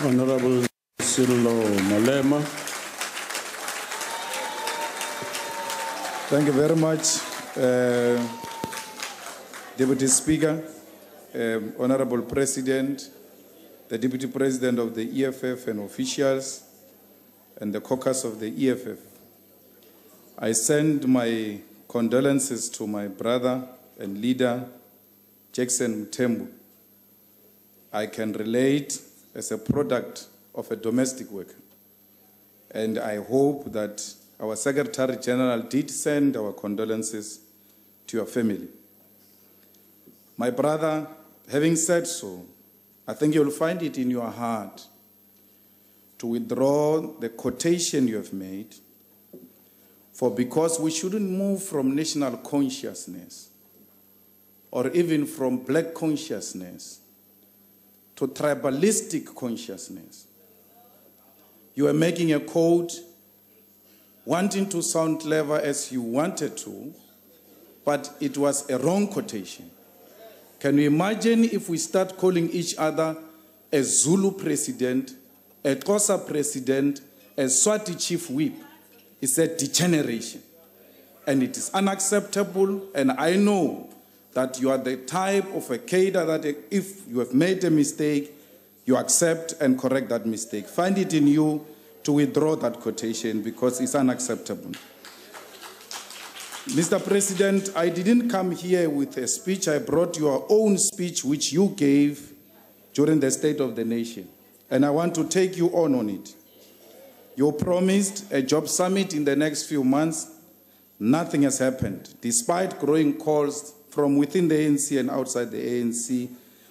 Honorable Cyril Ramaphosa. Thank you very much, Deputy Speaker, Honorable President, the Deputy President of the EFF and officials, and the caucus of the EFF. I send my condolences to my brother and leader, Jackson Mthembu. I can relate as a product of a domestic worker. And I hope that our Secretary General did send our condolences to your family. My brother, having said so, I think you'll find it in your heart to withdraw the quotation you have made, for because we shouldn't move from national consciousness or even from black consciousness to tribalistic consciousness. You are making a quote, wanting to sound clever as you wanted to, but it was a wrong quotation. Can you imagine if we start calling each other a Zulu president, a Xhosa president, a Swati chief whip? It's a degeneration. And it is unacceptable, and I know that you are the type of a cadre that if you have made a mistake, you accept and correct that mistake. Find it in you to withdraw that quotation because it's unacceptable. Mr. President, I didn't come here with a speech. I brought your own speech which you gave during the State of the Nation. And I want to take you on it. You promised a job summit in the next few months. Nothing has happened, despite growing calls from within the ANC and outside the ANC,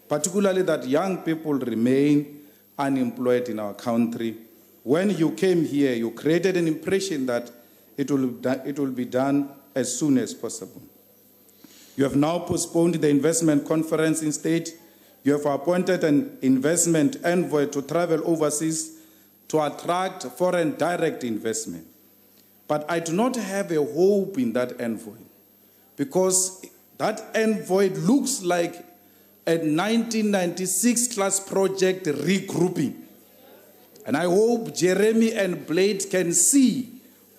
particularly that young people remain unemployed in our country. When you came here, you created an impression that it will be done as soon as possible. You have now postponed the investment conference instead. You have appointed an investment envoy to travel overseas to attract foreign direct investment. But I do not have a hope in that envoy, because that envoy looks like a 1996 class project regrouping. And I hope Jeremy and Blade can see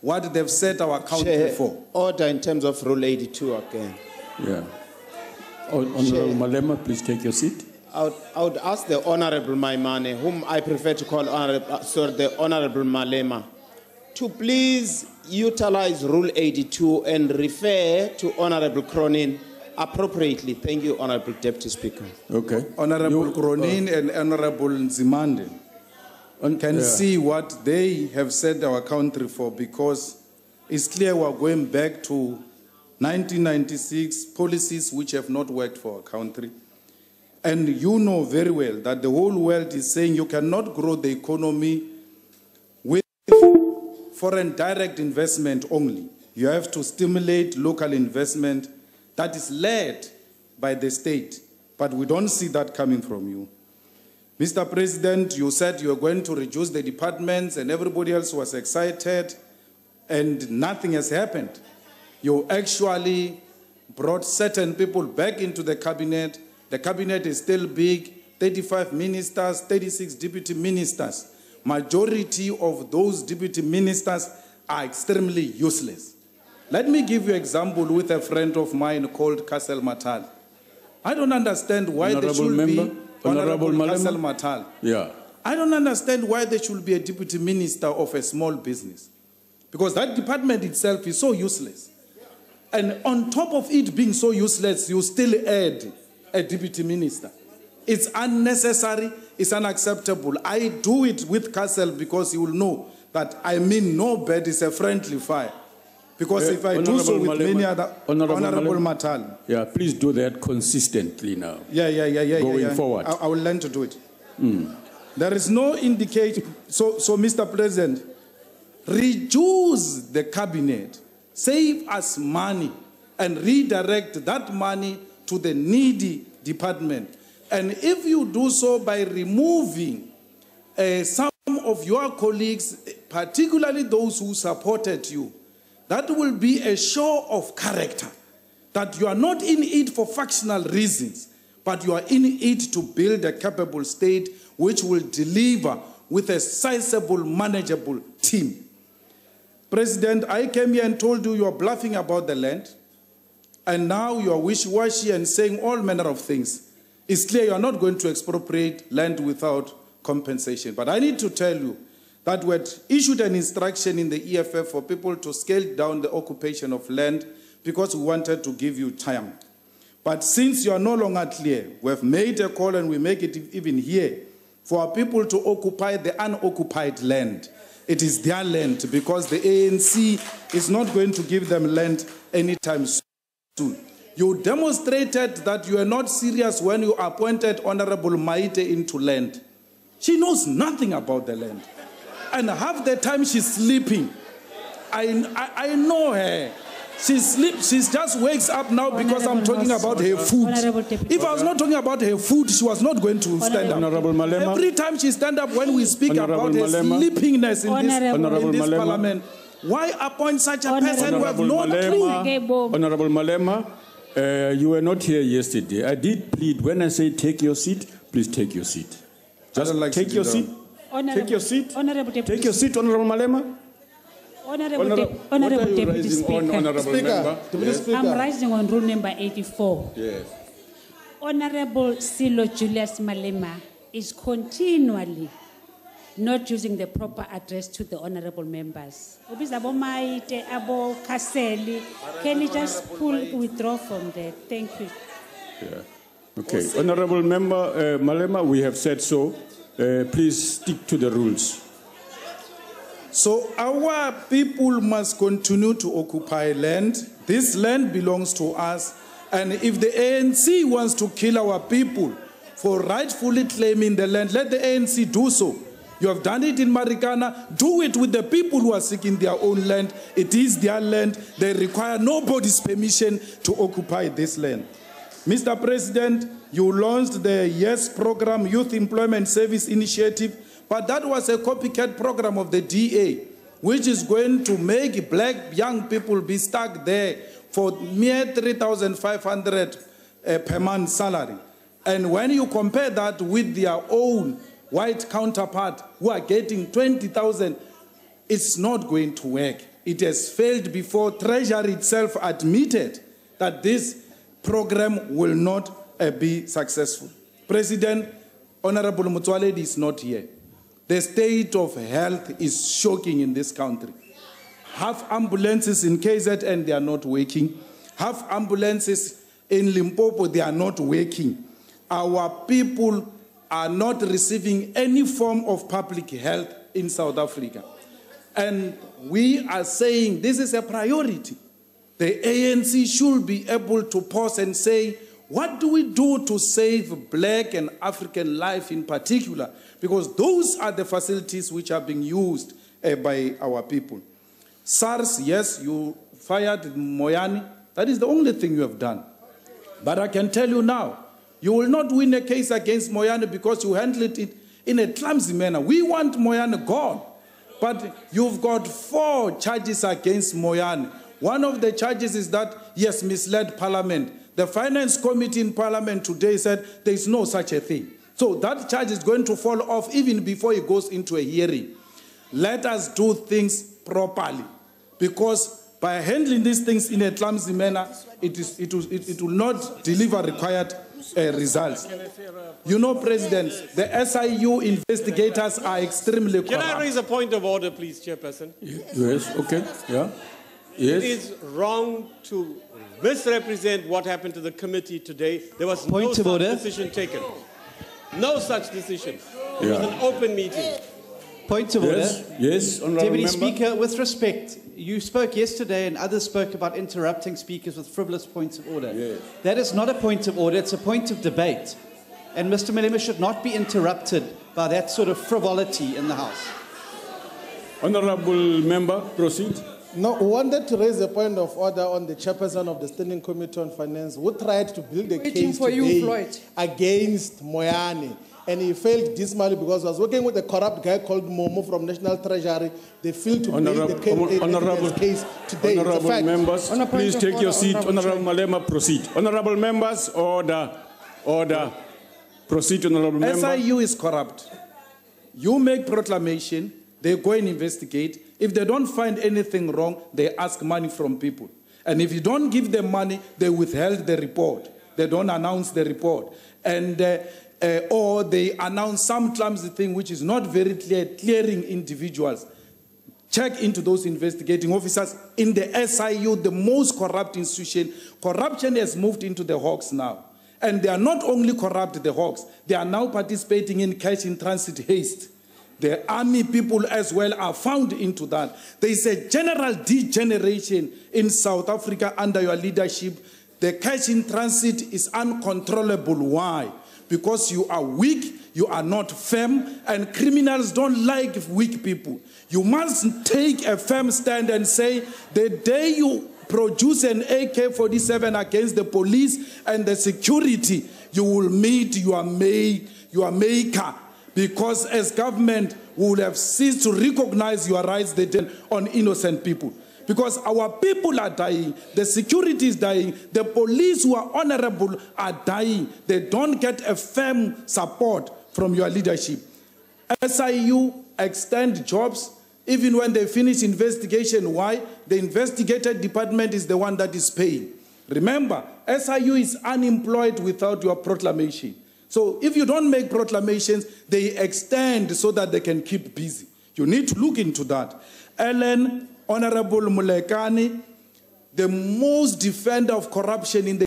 what they've set our country for. Order in terms of Rule 82 again. Yeah. Honorable Malema, please take your seat. I would ask the Honorable Maimane, whom I prefer to call the Honorable Malema, to please utilize Rule 82 and refer to Honorable Cronin appropriately. Thank you, Honorable Deputy Speaker. Okay. Honorable Cronin and Honorable Nzimande can see what they have set our country for, because it's clear we're going back to 1996 policies which have not worked for our country. And you know very well that the whole world is saying you cannot grow the economy with foreign direct investment only. You have to stimulate local investment that is led by the state. But we don't see that coming from you. Mr. President, you said you were going to reduce the departments and everybody else was excited and nothing has happened. You actually brought certain people back into the cabinet. The cabinet is still big, 35 ministers, 36 deputy ministers. Majority of those deputy ministers are extremely useless. Let me give you an example with a friend of mine called Kassel Matal. I don't understand why there should be Honorable Kassel Matal. Yeah. I don't understand why there should be a deputy minister of a small business, because that department itself is so useless. And on top of it being so useless, you still add a deputy minister. It's unnecessary, it's unacceptable. I do it with Kassel because he will know that I mean no bad is a friendly fire. Because if I do so with many other... Honorable Matal. Yeah, please do that consistently now. Going forward. I will learn to do it. There is no indication... So, Mr. President, reduce the cabinet, save us money, and redirect that money to the needy department. And if you do so by removing some of your colleagues, particularly those who supported you, that will be a show of character, that you are not in it for factional reasons, but you are in it to build a capable state which will deliver with a sizable, manageable team. President, I came here and told you are bluffing about the land, and now you are wishy-washy and saying all manner of things. It's clear you are not going to expropriate land without compensation. But I need to tell you that we had issued an instruction in the EFF for people to scale down the occupation of land because we wanted to give you time. But since you are no longer clear, we have made a call, and we make it even here, for our people to occupy the unoccupied land. It is their land, because the ANC is not going to give them land anytime soon. You demonstrated that you are not serious when you appointed Honorable Maite into land. She knows nothing about the land. And half the time she's sleeping. I know her. She just wakes up now because I'm talking about her food. If I was not talking about her food, she was not going to stand up. Every time she stands up when we speak about her sleepiness in this parliament, why appoint such a person who have no clue? Honorable Malema, you were not here yesterday. I did plead. When I say take your seat, please take your seat. Just take your seat. Take your seat. Take your seat, Honorable Malema. Honorable Deputy Speaker. Yes. I'm rising on rule number 84. Yes. Honorable Cyril Julius Malema is continually not using the proper address to the honorable members. Can you just withdraw from there? Thank you. Yeah. Okay. Honorable Member Malema, we have said so. Please stick to the rules. So our people must continue to occupy land. This land belongs to us. And if the ANC wants to kill our people for rightfully claiming the land, let the ANC do so. You have done it in Marikana. Do it with the people who are seeking their own land. It is their land. They require nobody's permission to occupy this land. Mr. President, you launched the YES program, Youth Employment Service Initiative, but that was a copycat program of the DA, which is going to make black young people be stuck there for mere 3,500 per month salary. And when you compare that with their own white counterpart who are getting 20,000, it's not going to work. It has failed before. Treasury itself admitted that this program will not be successful. President, Honorable Motsoaledi is not here. The state of health is shocking in this country. Half ambulances in KZN, they are not working. Half ambulances in Limpopo, they are not working. Our people are not receiving any form of public health in South Africa. And we are saying this is a priority. The ANC should be able to pause and say, what do we do to save black and African life in particular? Because those are the facilities which are being used by our people. SARS, yes, you fired Moyani. That is the only thing you have done. But I can tell you now, you will not win a case against Moyani because you handled it in a clumsy manner. We want Moyani gone. But you've got 4 charges against Moyani. One of the charges is that he has misled Parliament. The Finance Committee in Parliament today said there is no such a thing. So that charge is going to fall off even before it goes into a hearing. Let us do things properly, because by handling these things in a clumsy manner, it will not deliver required results. You know, President, the SIU investigators are extremely corrupt. Can I raise a point of order, please, Chairperson? Yes, okay, yeah. Yes. It is wrong to misrepresent what happened to the committee today. There was no such decision taken. No such decision. It was an open meeting. Point of order. Yes, Honourable Deputy Member. Speaker, with respect, you spoke yesterday and others spoke about interrupting speakers with frivolous points of order. Yes. That is not a point of order, it's a point of debate. And Mr. Malema should not be interrupted by that sort of frivolity in the House. Honourable Member, proceed. No, we wanted to raise a point of order on the chairperson of the Standing Committee on Finance, who tried to build a case today against Moyani. And he failed dismally because he was working with a corrupt guy called Momo from National Treasury. They failed to build the case today. Honourable members, please take your seat. Honourable Malema, proceed. Honourable members, order. Order. Proceed, Honorable Member. SIU is corrupt. You make proclamation, they go and investigate. If they don't find anything wrong, they ask money from people. And if you don't give them money, they withhold the report. They don't announce the report. And or they announce some clumsy thing which is not very clear, clearing individuals. Check into those investigating officers. In the SIU, the most corrupt institution, corruption has moved into the Hawks now. And they are not only corrupt, the Hawks, they are now participating in cash in transit haste. The army people as well are found into that. There is a general degeneration in South Africa under your leadership. The cash in transit is uncontrollable. Why? Because you are weak, you are not firm, and criminals don't like weak people. You must take a firm stand and say, the day you produce an AK-47 against the police and the security, you will meet your maker. Because as government, we will have ceased to recognize your rights on innocent people. Because our people are dying, the security is dying, the police who are honorable are dying. They don't get a firm support from your leadership. SIU extend jobs, even when they finish investigation. Why? The investigated department is the one that is paying. Remember, SIU is unemployed without your proclamation. So if you don't make proclamations, they extend so that they can keep busy. You need to look into that. Ellen, Honorable Mulekani, the most defender of corruption in the